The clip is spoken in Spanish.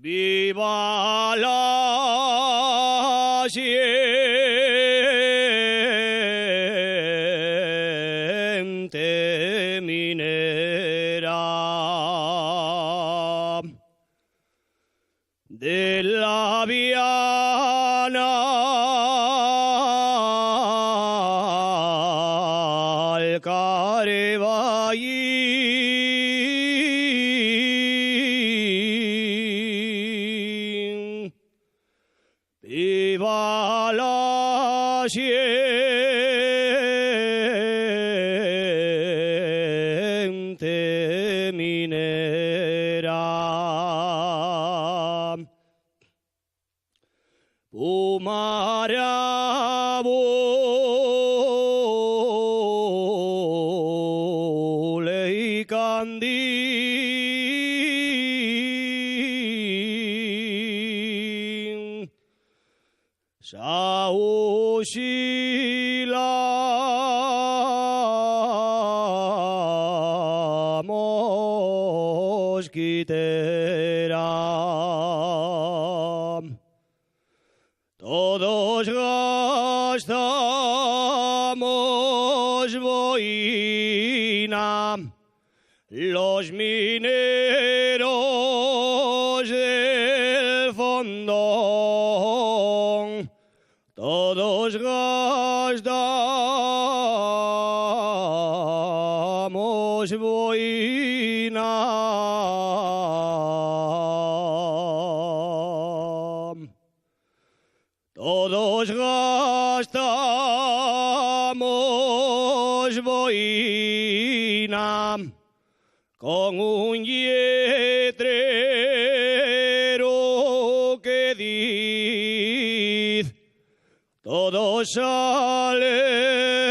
Viva la siente minera de la Viana al Cariballí. Viva la siente minera. Pumarabule y Candí. Saushila mosquitera. Todos gastamos boina, los mineros del fondo. Todos gastamos boina. Todos gastamos boina con un letrero que dice: todos salen